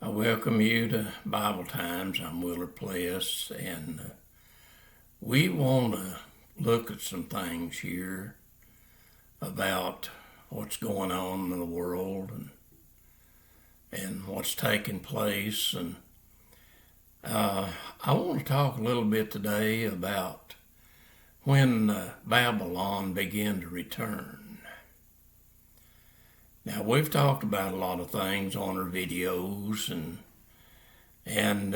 I welcome you to Bible Times. I'm Willard Pless, and we want to look at some things here about what's going on in the world and what's taking place. And I want to talk a little bit today about when Babylon began to return. Now, we've talked about a lot of things on our videos, and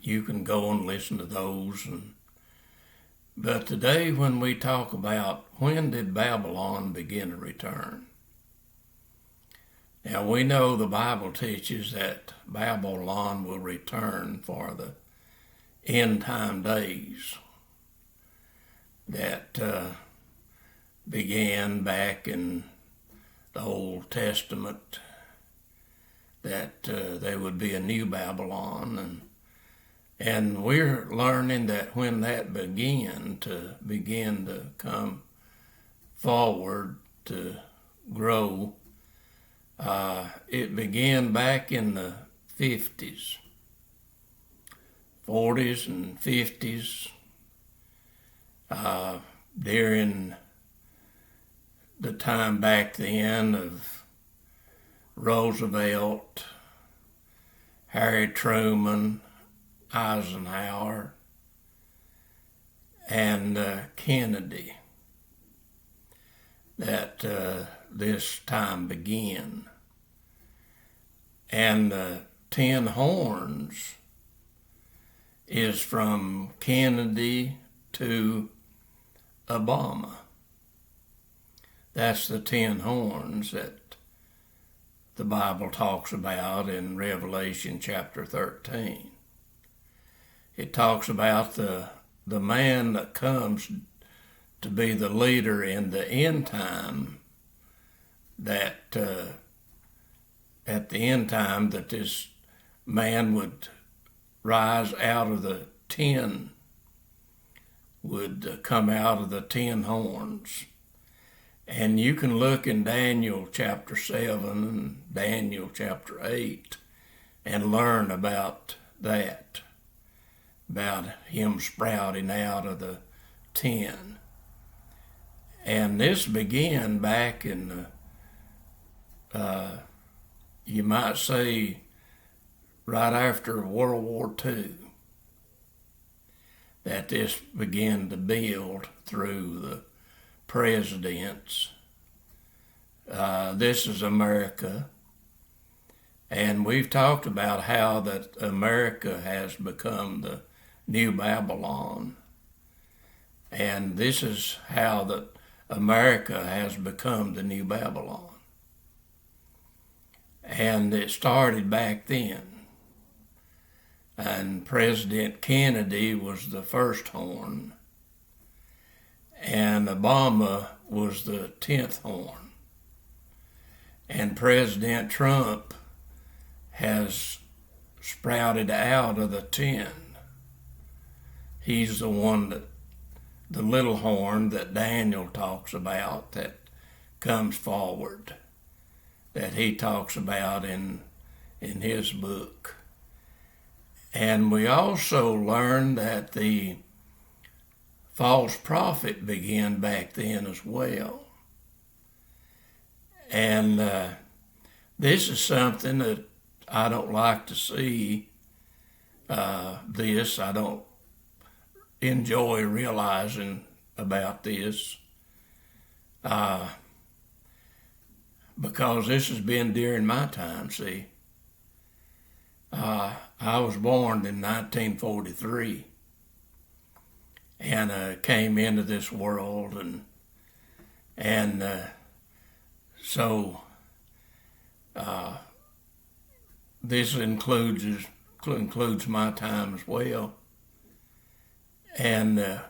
you can go and listen to those. But today, when we talk about when did Babylon begin to return? Now, we know the Bible teaches that Babylon will return for the end time days that began back in the Old Testament, that there would be a new Babylon, and we're learning that when that began to come forward to grow, it began back in the 50s, 40s and 50s, during the time back then of Roosevelt, Harry Truman, Eisenhower, and Kennedy, that this time began. And the 10 horns is from Kennedy to Obama. That's the 10 horns that the Bible talks about in Revelation chapter 13. It talks about the man that comes to be the leader in the end time, that at the end time that this man would rise out of the 10, would come out of the 10 horns. And you can look in Daniel chapter 7 and Daniel chapter 8 and learn about that, about him sprouting out of the 10. And this began back in you might say, right after World War II, that this began to build through the presidents. This is America, and we've talked about how that America has become the new Babylon, and this is how that America has become the new Babylon. And it started back then, and President Kennedy was the first horn, and Obama was the 10th horn. And President Trump has sprouted out of the 10. He's the one that, the little horn that Daniel talks about, that comes forward, that he talks about in his book. And we also learned that the false prophet began back then as well. And this is something that I don't like to see. I don't enjoy realizing about this, because this has been during my time, see. I was born in 1943. And came into this world, and so this includes my time as well. And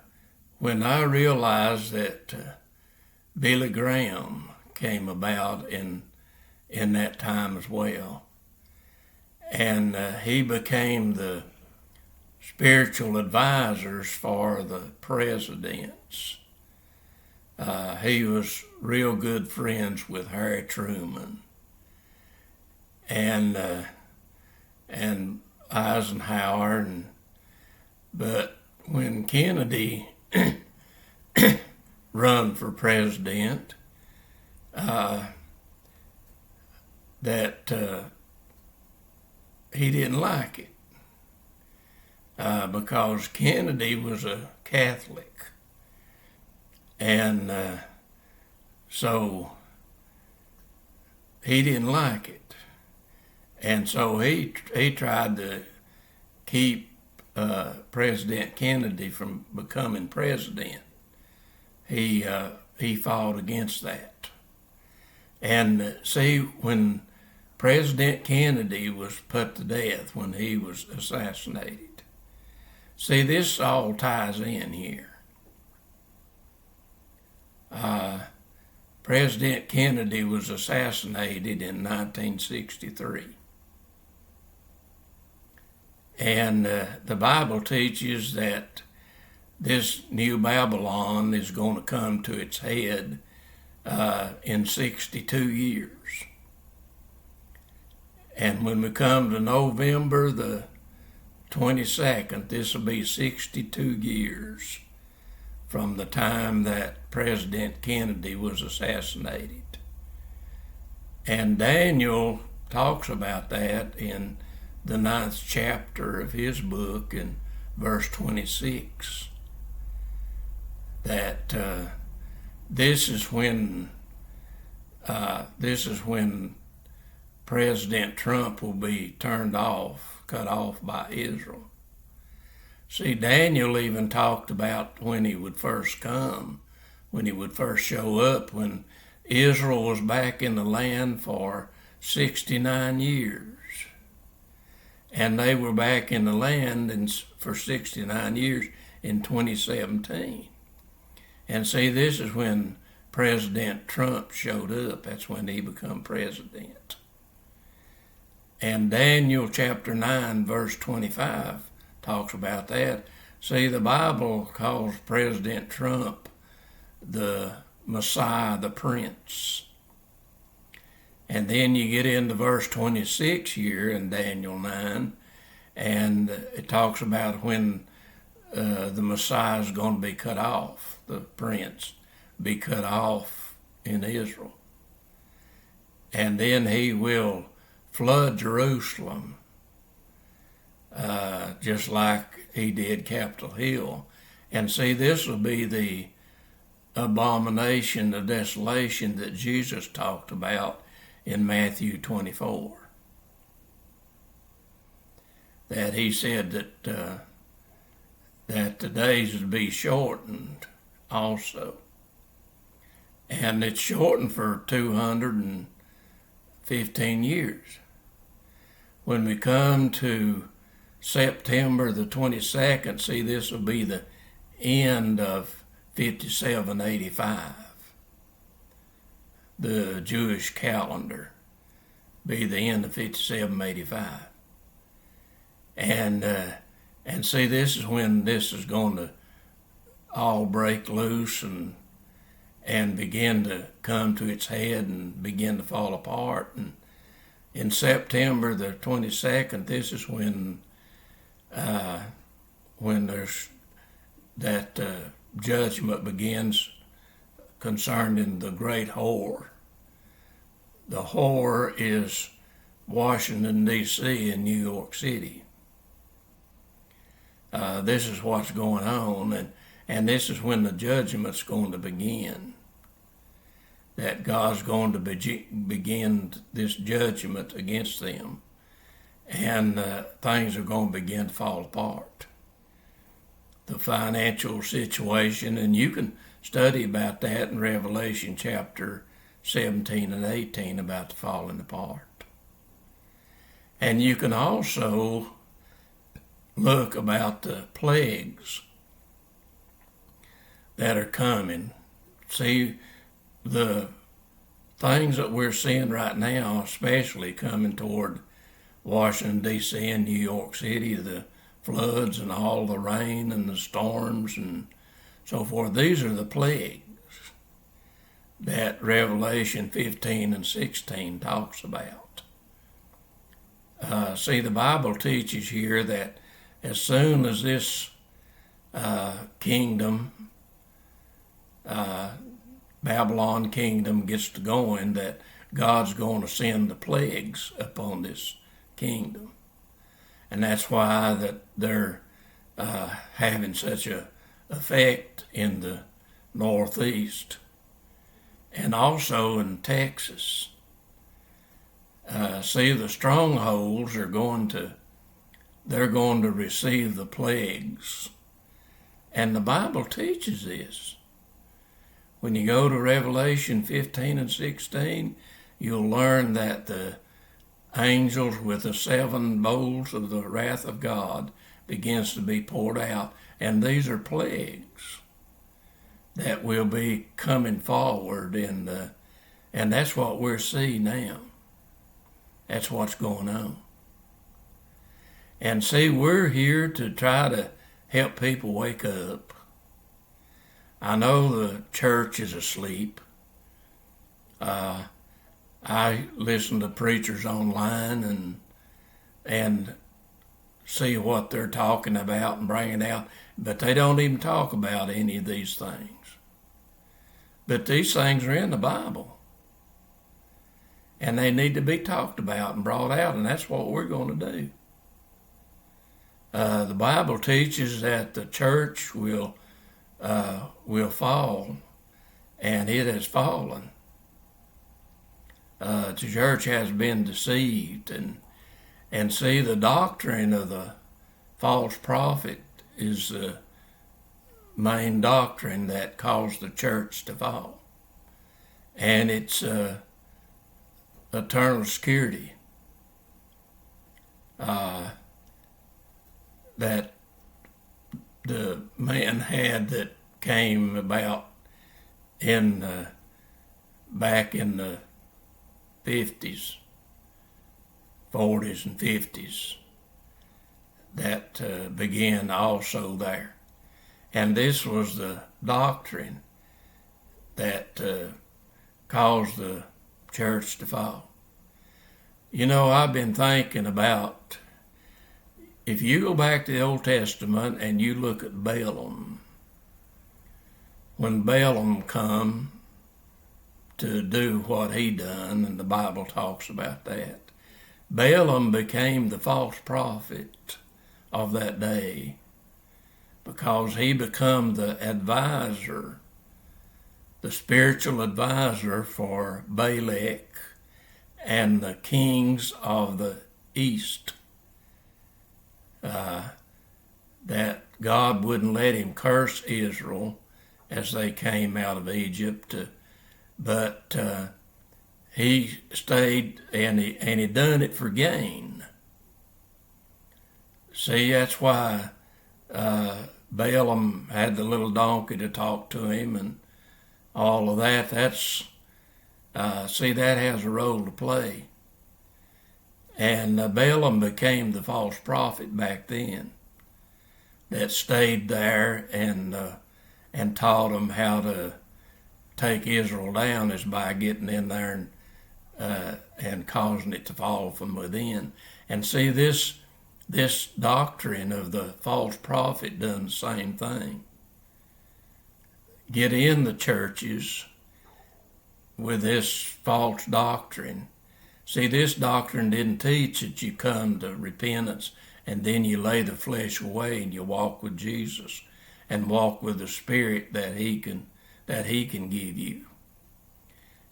when I realized that Billy Graham came about in that time as well, and he became the spiritual advisors for the presidents. He was real good friends with Harry Truman. And and Eisenhower, but when Kennedy run for president, that he didn't like it because Kennedy was a Catholic, and so he didn't like it, and so he tried to keep President Kennedy from becoming president. He fought against that. And see, when President Kennedy was put to death, when he was assassinated, see, this all ties in here. President Kennedy was assassinated in 1963. And the Bible teaches that this new Babylon is going to come to its head in 62 years. And when we come to November the 22nd, this will be 62 years from the time that President Kennedy was assassinated. And Daniel talks about that in the 9th chapter of his book in verse 26, that this is when President Trump will be cut off by Israel. See, Daniel even talked about when he would first come, when he would first show up, when Israel was back in the land for 69 years. And they were back in the land for 69 years in 2017. And see, this is when President Trump showed up. That's when he became president. And Daniel chapter 9, verse 25 talks about that. See, the Bible calls President Trump the Messiah, the Prince. And then you get into verse 26 here in Daniel 9, and it talks about when the Messiah is going to be cut off, the Prince be cut off in Israel. And then he will flood Jerusalem, just like he did Capitol Hill. And see, this will be the abomination, the desolation that Jesus talked about in Matthew 24. That he said that the days would be shortened also. And it's shortened for 215 years. When we come to September the 22nd, see, this will be the end of 5785. The Jewish calendar be the end of 5785. And see, this is when this is going to all break loose and begin to come to its head and begin to fall apart. And in September the 22nd, this is when there's that judgment begins concerning the great whore. The whore is Washington, D.C. and New York City. This is what's going on, and this is when the judgment's going to begin. That God's going to begin this judgment against them, and things are going to begin to fall apart. The financial situation, and you can study about that in Revelation chapter 17 and 18 about the falling apart. And you can also look about the plagues that are coming. See, the things that we're seeing right now, especially coming toward Washington, D.C. and New York City, the floods and all the rain and the storms and so forth, these are the plagues that Revelation 15 and 16 talks about. See, the Bible teaches here that as soon as this kingdom, Babylon kingdom, gets to going, that God's going to send the plagues upon this kingdom. And that's why that they're having such a effect in the Northeast and also in Texas. See, the strongholds are going to receive the plagues. And the Bible teaches this. When you go to Revelation 15 and 16, you'll learn that the angels with the 7 bowls of the wrath of God begins to be poured out. And these are plagues that will be coming forward. And that's what we're seeing now. That's what's going on. And see, we're here to try to help people wake up. I know the church is asleep. I listen to preachers online and see what they're talking about and bring it out, but they don't even talk about any of these things. But these things are in the Bible, and they need to be talked about and brought out, and that's what we're going to do. The Bible teaches that the church will fall, and it has fallen. The church has been deceived, and see, the doctrine of the false prophet is the main doctrine that caused the church to fall. And it's eternal security. That the man had that came about back in the 50s, 40s and 50s, that began also there. And this was the doctrine that caused the church to fall. You know, I've been thinking about, if you go back to the Old Testament and you look at Balaam, when Balaam come to do what he done, and the Bible talks about that, Balaam became the false prophet of that day because he became the advisor, the spiritual advisor for Balak and the kings of the east. That God wouldn't let him curse Israel as they came out of Egypt, but he stayed and he done it for gain. See, that's why Balaam had the little donkey to talk to him and all of that. That's see, that has a role to play. And Balaam became the false prophet back then that stayed there and taught them how to take Israel down is by getting in there and causing it to fall from within. And see, this doctrine of the false prophet done the same thing. Get in the churches with this false doctrine. See, this doctrine didn't teach that you come to repentance and then you lay the flesh away and you walk with Jesus and walk with the Spirit that He can give you.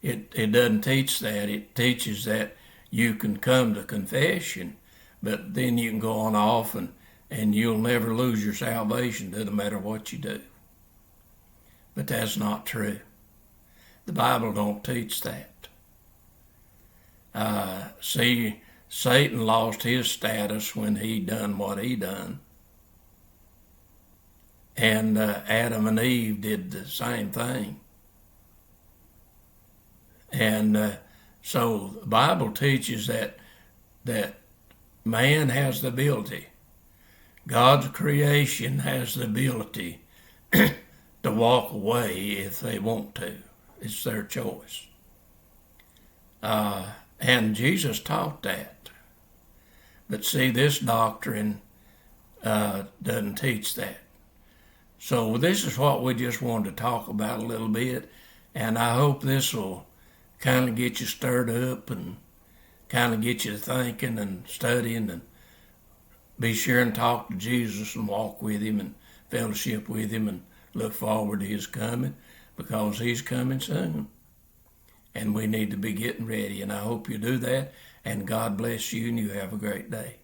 It doesn't teach that. It teaches that you can come to confession, but then you can go on off and you'll never lose your salvation, doesn't matter what you do. But that's not true. The Bible don't teach that. See, Satan lost his status when he done what he done. And Adam and Eve did the same thing. And so the Bible teaches that man has the ability, God's creation has the ability to walk away if they want to. It's their choice. And Jesus taught that. But see, this doctrine doesn't teach that. So this is what we just wanted to talk about a little bit, and I hope this will kind of get you stirred up and kind of get you thinking and studying, and be sure and talk to Jesus and walk with him and fellowship with him and look forward to his coming, because he's coming soon. And we need to be getting ready, and I hope you do that, and God bless you, and you have a great day.